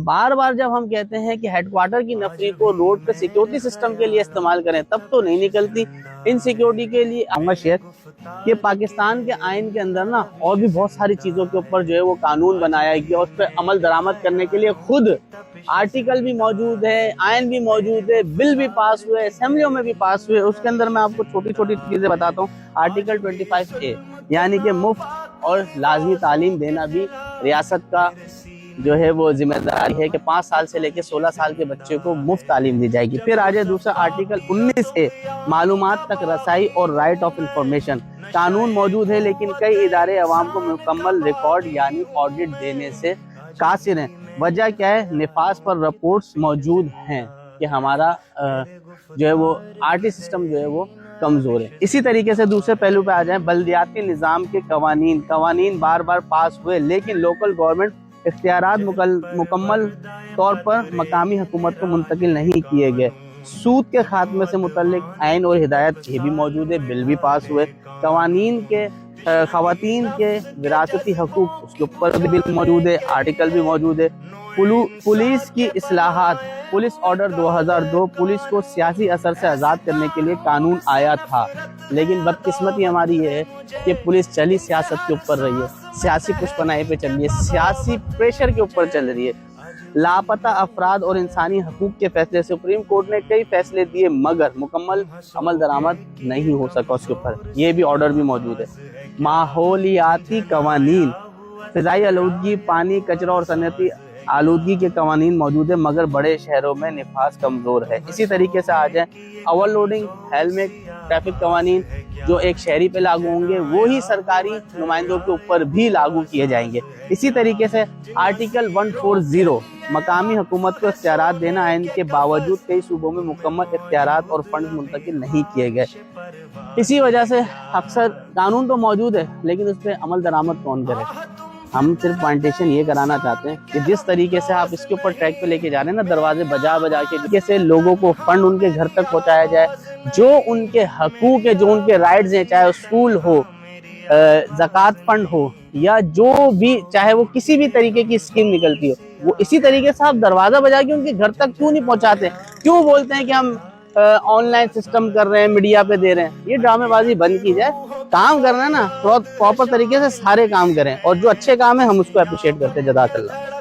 بار بار جب ہم کہتے ہیں کہ ہیڈ کوارٹر کی نفری کو روڈ پہ سیکیورٹی سسٹم کے لیے استعمال کریں تب تو نہیں نکلتی. ان سیکیورٹی کے لیے شیخ کہ پاکستان کے آئین کے اندر نا اور بھی بہت ساری چیزوں کے اوپر جو ہے وہ قانون بنایا گیا, اس پہ عمل درآمد کرنے کے لیے خود آرٹیکل بھی موجود ہے, آئین بھی موجود ہے, بل بھی پاس ہوئے, اسمبلیوں میں بھی پاس ہوئے. اس کے اندر میں آپ کو چھوٹی چھوٹی چیزیں بتاتا ہوں. آرٹیکل 25A یعنی کہ مفت اور لازمی تعلیم دینا بھی ریاست کا جو ہے وہ ذمہ داری ہے کہ 5 سال سے لے کے 16 سال کے بچے کو مفت تعلیم دی جائے گی. پھر آ جائے دوسرا آرٹیکل 19A معلومات تک رسائی اور رائٹ آف انفارمیشن. قانون موجود ہے لیکن کئی ادارے عوام کو مکمل ریکارڈ یعنی آڈٹ دینے سے قاصر ہیں. وجہ کیا ہے؟ نفاذ پر رپورٹس موجود ہیں کہ ہمارا جو ہے وہ آرٹی سسٹم جو ہے وہ کمزور ہے. اسی طریقے سے دوسرے پہلو پہ آ جائیں, بلدیاتی نظام کے قوانین بار بار پاس ہوئے لیکن لوکل گورنمنٹ اختیارات مکمل طور پر مقامی حکومت کو منتقل نہیں کیے گئے. سود کے خاتمے سے متعلق عین اور ہدایت یہ بھی موجود ہے, بل بھی پاس ہوئے. خواتین کے وراثتی حقوق اس کے اوپر بھی بل موجود ہے, آرٹیکل بھی موجود ہے. پولیس کی اصلاحات, پولیس آرڈر 2002 پولیس کو سیاسی اثر سے آزاد کرنے کے لیے قانون آیا تھا, لیکن بدقسمتی ہماری یہ ہے کہ پولیس چلی سیاست کے اوپر رہی ہے, سیاسی پشپنائی پہ چل رہی ہے, سیاسی پریشر کے اوپر چل رہی ہے. لاپتہ افراد اور انسانی حقوق کے فیصلے, سپریم کورٹ نے کئی فیصلے دیے مگر مکمل عمل درآمد نہیں ہو سکا اس کے اوپر, یہ بھی آرڈر بھی موجود ہے. ماحولیاتی قوانین, فضائی آلودگی, پانی, کچرا اور صنعتی آلودگی کے قوانین موجود ہیں مگر بڑے شہروں میں نفاذ کمزور ہے. اسی طریقے سے آ جائیں اوور لوڈنگ, ہیلمٹ, ٹریفک قوانین جو ایک شہری پہ لاگو ہوں گے وہی سرکاری نمائندوں کے اوپر بھی لاگو کیے جائیں گے. اسی طریقے سے آرٹیکل 140 مقامی حکومت کو اختیارات دینا, آئین کے باوجود کئی صوبوں میں مکمل اختیارات اور فنڈ منتقل نہیں کیے گئے. اسی وجہ سے اکثر قانون تو موجود ہے لیکن اس پہ عمل درآمد کون کرے. ہم صرف پوائنٹیشن یہ کرانا چاہتے ہیں کہ جس طریقے سے آپ اس کے اوپر ٹریک پہ لے کے جا رہے ہیں نا, دروازے بجا کے طریقے سے لوگوں کو فنڈ ان کے گھر تک پہنچایا جائے, جو ان کے حقوق ہے, جو ان کے رائٹس ہیں, چاہے اسکول ہو, زکوٰۃ فنڈ ہو یا جو بھی, چاہے وہ کسی بھی طریقے کی اسکیم نکلتی ہو, وہ اسی طریقے سے آپ دروازہ بجا کے ان کے گھر تک کیوں نہیں پہنچاتے؟ کیوں بولتے ہیں کہ ہم آن لائن سسٹم کر رہے ہیں, میڈیا پہ دے رہے ہیں؟ یہ ڈرامے بازی بند کی جائے. کام کرنا ہے نا پراپر طریقے سے سارے کام کریں, اور جو اچھے کام ہیں ہم اس کو اپریشیٹ کرتے ہیں. جزاک اللہ.